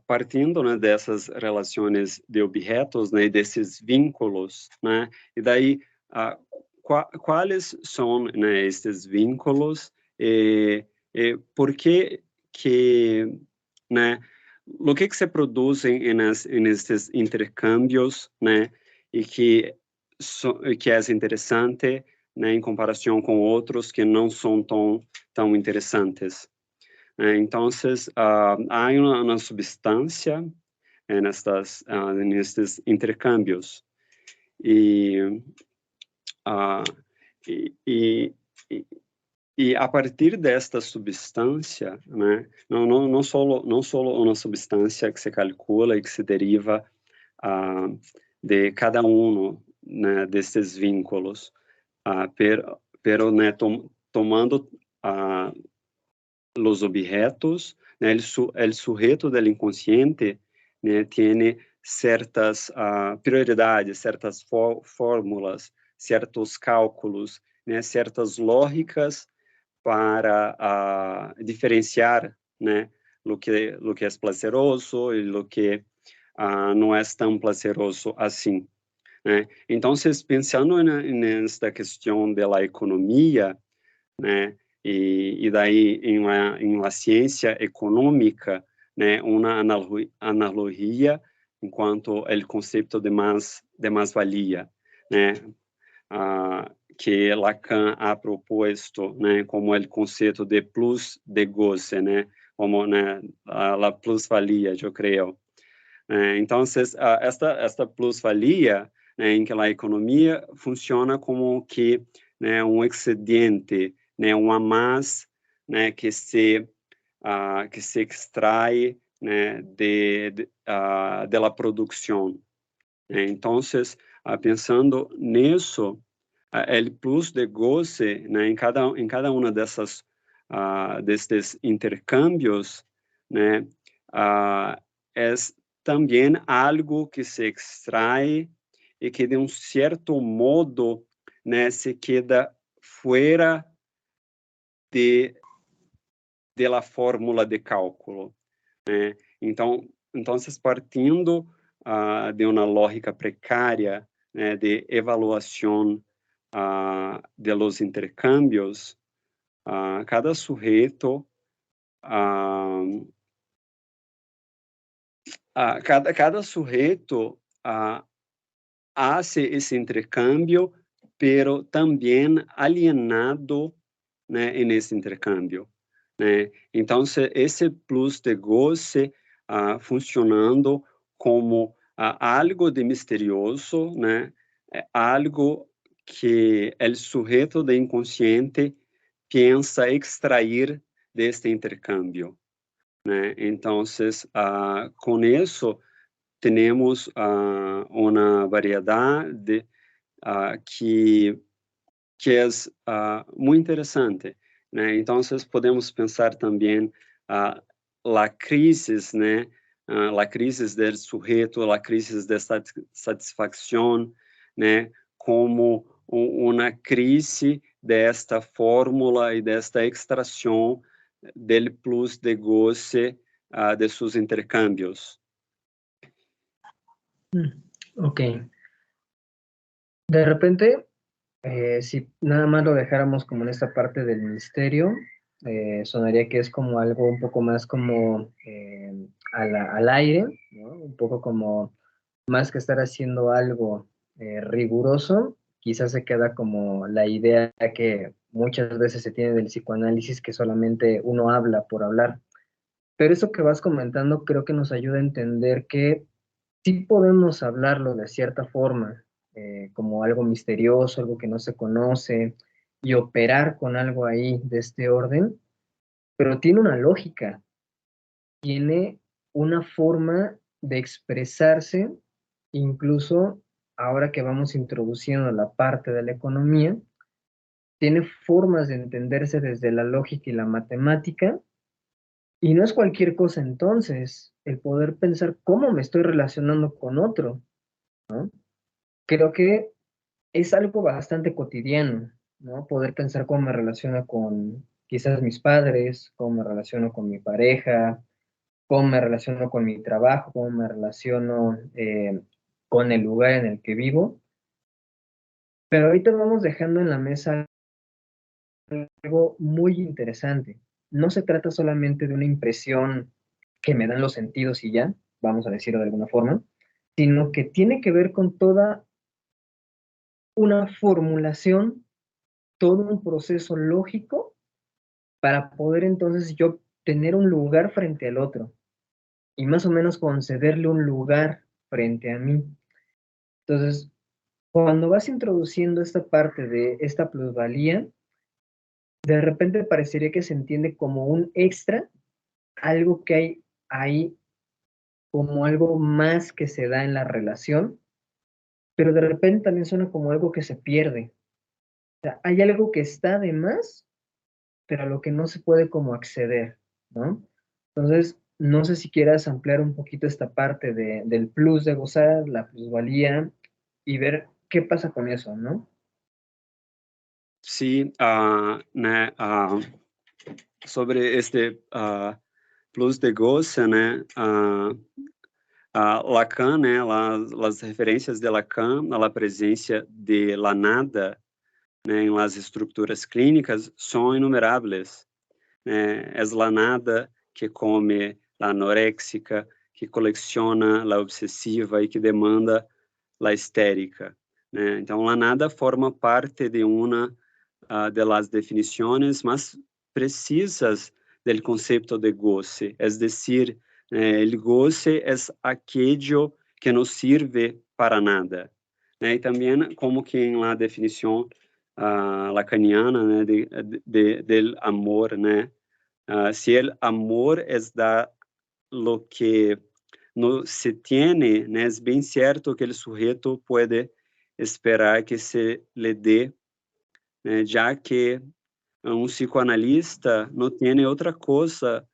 Partindo, né, dessas relações de objetos, né, e desses vínculos, né, e daí, ah, quais são, né, esses vínculos e por que, né, o que se produz nesses intercâmbios, né, e que é interessante, né, em comparação com outros que não são tão interessantes. Entonces, hay una substancia en estos intercambios y, ah, y, y- y- y a partir de esta substância, né, não solo uma substância que se calcula e que se deriva de cada um, né, desses vínculos, pero né, tomando los objetos, né, el sujeto del inconsciente, né, tiene certas prioridades, certas fórmulas, certos cálculos, né, certas lógicas para diferenciar, né, lo que é prazeroso e lo que não é tão prazeroso assim, né? Então, pensando nesta questão da economia, né, e daí em uma ciência econômica, né, uma analogia enquanto o conceito de mais-valia, né, que Lacan ha proposto, né, como o conceito de plus de goce, né, como, né, a plusvalia, eu creio. Então, esta plusvalia, né, em que a economia funciona como que, né, excedente, né, a mais, né, que se extrai, né, de la produção. Então, pensando nisso, el plus de goce, né, em cada uma destes intercâmbios, né, é também algo que se extrai e que de certo modo, né, se queda fora de la fórmula de cálculo, né? Então, partindo de uma lógica precária, né, de avaliação de los intercambios, cada sujeito, cada sujeito hace esse intercâmbio, pero também alienado, né, nesse intercâmbio, né? Então, esse plus de goce funcionando como algo de misterioso, né? Algo que o sujeito de inconsciente pensa extrair deste intercâmbio, né? Então, com isso, temos uma variedade que é muito interessante, né? Então, podemos pensar também a crise, né? A crise do sujeito, a crise de satisfação, né? Como uma crise desta fórmula e desta extração del plus de goce de seus intercâmbios. Ok. De repente, si nada más lo dejáramos como en esta parte del misterio, sonaría que es como algo un poco más como al aire, ¿no? Un poco como más que estar haciendo algo riguroso, quizás se queda como la idea que muchas veces se tiene del psicoanálisis, que solamente uno habla por hablar. Pero eso que vas comentando creo que nos ayuda a entender que sí podemos hablarlo de cierta forma, como algo misterioso, algo que no se conoce, y operar con algo ahí de este orden, pero tiene una lógica, tiene una forma de expresarse, incluso ahora que vamos introduciendo la parte de la economía, tiene formas de entenderse desde la lógica y la matemática, y no es cualquier cosa entonces el poder pensar cómo me estoy relacionando con otro, ¿no? Creo que es algo bastante cotidiano, ¿no? Poder pensar cómo me relaciono con quizás mis padres, cómo me relaciono con mi pareja, cómo me relaciono con mi trabajo, cómo me relaciono con el lugar en el que vivo. Pero ahorita vamos dejando en la mesa algo muy interesante. No se trata solamente de una impresión que me dan los sentidos y ya, vamos a decirlo de alguna forma, sino que tiene que ver con toda una formulación, todo un proceso lógico para poder entonces yo tener un lugar frente al otro y más o menos concederle un lugar frente a mí. Entonces, cuando vas introduciendo esta parte de esta plusvalía, de repente parecería que se entiende como un extra, algo que hay ahí como algo más que se da en la relación, pero de repente también suena como algo que se pierde. O sea, hay algo que está de más, pero a lo que no se puede como acceder, ¿no? Entonces, no sé si quieras ampliar un poquito esta parte del plus de gozar, la plusvalía, y ver qué pasa con eso, ¿no? Sí, sobre este plus de goce, né, Lacan, né, as referências de Lacan a la presença de la nada, né, em las estruturas clínicas são inumeráveis. Né? É la nada que come la anoréxica, que coleciona la obsessiva e que demanda la histérica. Né? Então, la nada forma parte de uma de las definições mais precisas del conceito de goce, es decir, el goce es aquello que no sirve para nada. Né? E também, como que em la definição lacaniana, né, del amor, né? Si el amor es da lo que no se tiene, né, es bem certo que el sujeto puede esperar que se le dé, né, já que um psicoanalista não tem outra coisa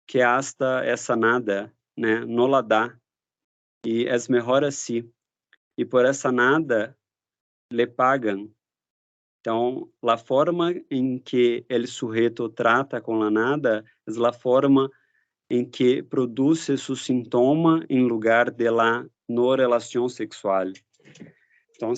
que hasta essa nada, né, não la dá, e é melhor assim. E por essa nada, le pagam. Então, a forma em que o sujeito trata com a nada é a forma em que produz seu sintoma em lugar de la no relação sexual. Então,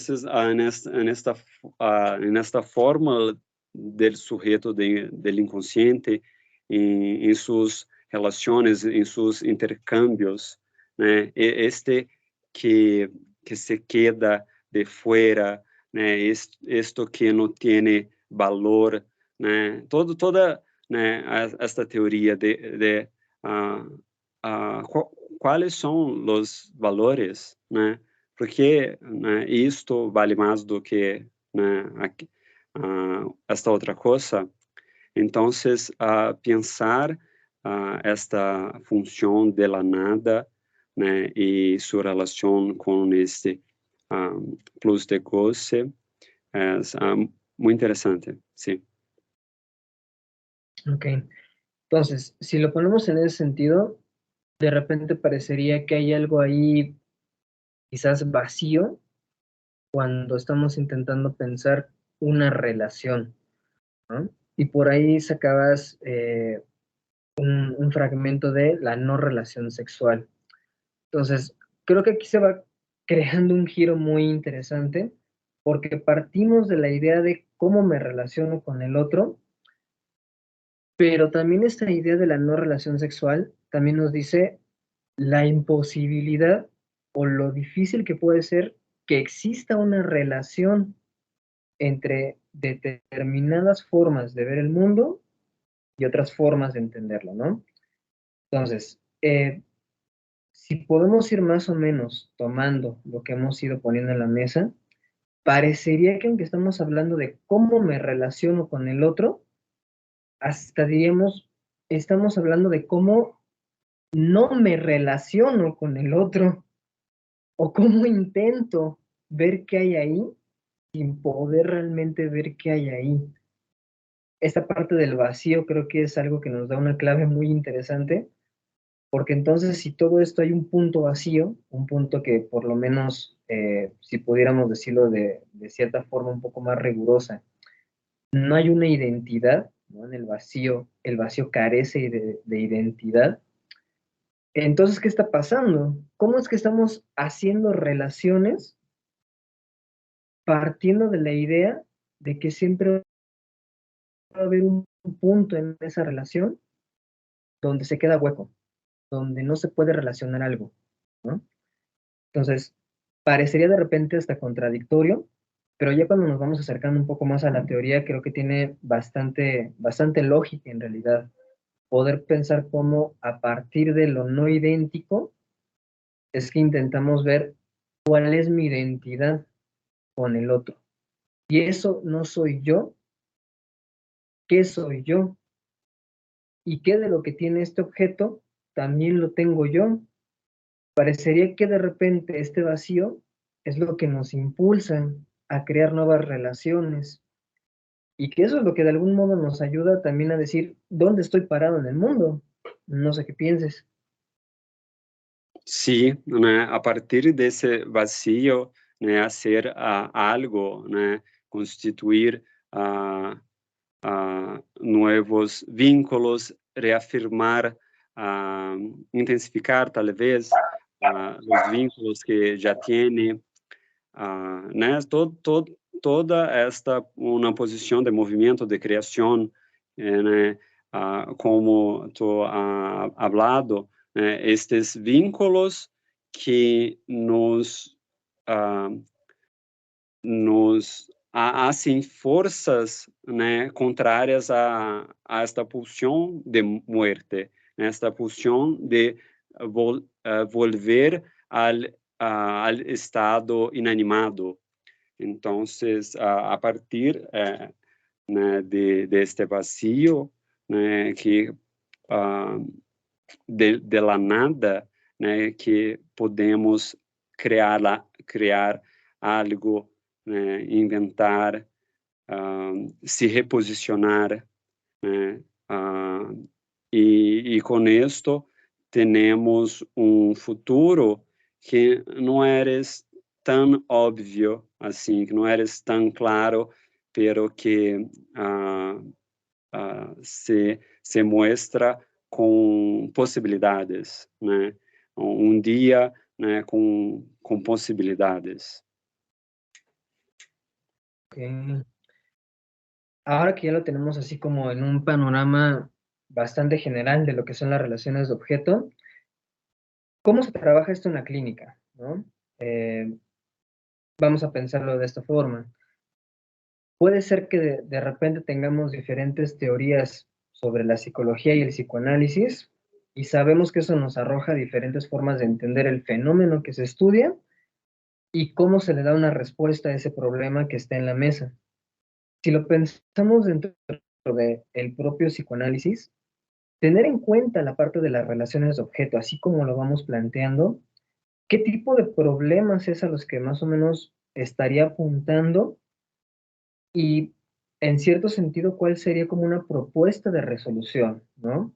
nesta forma del sujeito del inconsciente em suas relações, em seus intercâmbios, né? Este que se queda de fora, né? Esto que não tem valor, né? Toda, né? Esta teoria de quais são os valores, né? Porque, né, isto vale mais do que, né, esta outra coisa. Então, pensar esta função de la nada, né, e sua relação com este plus de goce é muito interessante, sim. Ok. Entonces, si lo ponemos en ese sentido, de repente parecería que hay algo ahí quizás vacío cuando estamos intentando pensar una relación, ¿no? Y por ahí sacabas un fragmento de la no relación sexual. Entonces, creo que aquí se va creando un giro muy interesante porque partimos de la idea de cómo me relaciono con el otro, pero también esta idea de la no relación sexual también nos dice la imposibilidad o lo difícil que puede ser que exista una relación entre determinadas formas de ver el mundo y otras formas de entenderlo, ¿no? Entonces, si podemos ir más o menos tomando lo que hemos ido poniendo en la mesa, parecería que aunque estamos hablando de cómo me relaciono con el otro, hasta diríamos, estamos hablando de cómo no me relaciono con el otro o cómo intento ver qué hay ahí sin poder realmente ver qué hay ahí. Esta parte del vacío creo que es algo que nos da una clave muy interesante, porque entonces si todo esto hay un punto vacío, un punto que por lo menos, si pudiéramos decirlo de cierta forma un poco más rigurosa, no hay una identidad, ¿no? En el vacío carece de identidad, Entonces, ¿qué está pasando? ¿Cómo es que estamos haciendo relaciones partiendo de la idea de que siempre va a haber un punto en esa relación donde se queda hueco, donde no se puede relacionar algo, ¿no? Entonces, parecería de repente hasta contradictorio, pero ya cuando nos vamos acercando un poco más a la teoría, creo que tiene bastante lógica en realidad. Poder pensar cómo a partir de lo no idéntico es que intentamos ver cuál es mi identidad con el otro. Y eso no soy yo, ¿qué soy yo? Y qué de lo que tiene este objeto también lo tengo yo. Parecería que de repente este vacío es lo que nos impulsa a crear nuevas relaciones y que eso es lo que de algún modo nos ayuda también a decir dónde estoy parado en el mundo. No sé qué pienses. Sí, né, a partir desse vazio, né, hacer algo, né, constituir nuevos vínculos, reafirmar, intensificar talvez os vínculos que já tiene, né, toda esta uma posição de movimento, de criação, né, como tu hablado, estes vínculos que ah, nos hacen forças, né, contrárias a esta pulsión de muerte, né, esta pulsión de volver al estado inanimado. Entonces, a partir né, de este vacío, né, que de la nada, né, que podemos criar algo, né, inventar, se reposicionar, né, e com isto temos um futuro que não eres tão óbvio assim, que não eres tão claro, pero que se muestra com possibilidades, né? Um dia, né, com possibilidades. Okay. Ahora que ya lo tenemos así como en un panorama bastante general de lo que son las relaciones de objeto, ¿cómo se trabaja esto en la clínica? ¿No? Vamos a pensarlo de esta forma. Puede ser que de repente tengamos diferentes teorías sobre la psicología y el psicoanálisis y sabemos que eso nos arroja diferentes formas de entender el fenómeno que se estudia y cómo se le da una respuesta a ese problema que está en la mesa. Si lo pensamos dentro del propio psicoanálisis, tener en cuenta la parte de las relaciones de objeto, así como lo vamos planteando, ¿qué tipo de problemas es a los que más o menos estaría apuntando? Y en cierto sentido, ¿cuál sería como una propuesta de resolución, ¿no?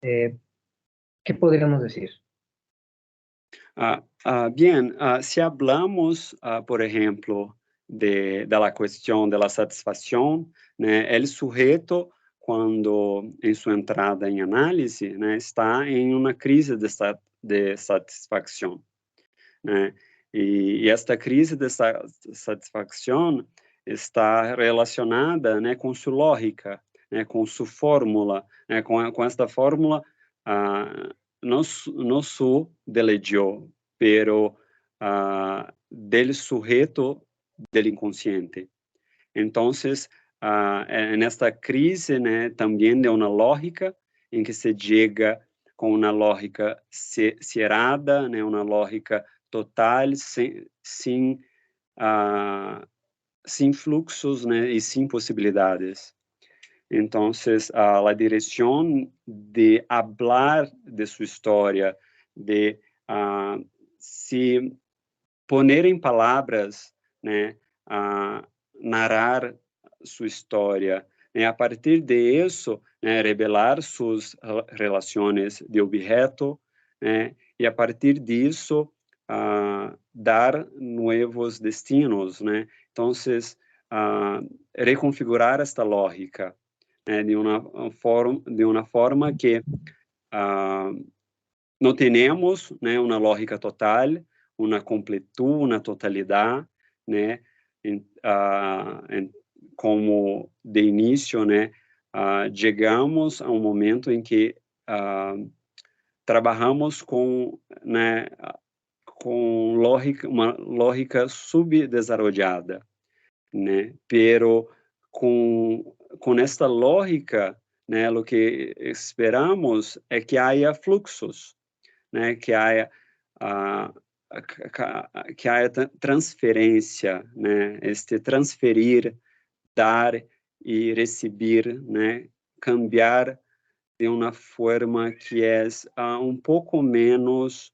Eh, ¿Qué podríamos decir? Bien, si hablamos, por ejemplo, de la cuestión de la satisfacción, né, el sujeto, cuando en su entrada en análisis, né, está en una crisis de satisfacción, né, y esta crisis de satisfacción está relacionada, né, com sua lógica, né, com sua fórmula, né, com esta fórmula, no su del yo, pero del sujeto del inconsciente. Entonces, en esta crise, né, também de uma lógica em que se chega com uma lógica cerrada, né, uma lógica total, sem fluxos, né, e sem possibilidades. Entonces, la dirección de hablar de su historia, de se poner em palavras, né, narrar sua história, né, a partir de isso, né, revelar suas relações de objeto, né, e a partir disso dar novos destinos, né? Então, reconfigurar esta lógica, né, de uma forma que não temos, né, uma lógica total, uma completude, uma totalidade, né, como de início, né, chegamos a um momento em que trabalhamos com, né, com uma lógica subdesenvolvida, né, pero com esta lógica, né, o que esperamos é que haja fluxos, né, que haya transferência, né, transferir, dar e receber, né, cambiar de uma forma que é um pouco menos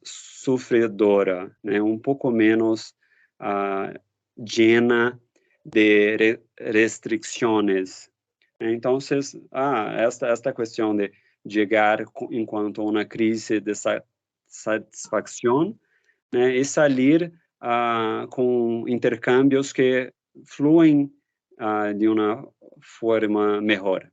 sofredora, né, um pouco menos llena de restrições. Então, esta questão de chegar enquanto uma crise de satisfação, né, e sair com intercâmbios que fluem de uma forma melhor.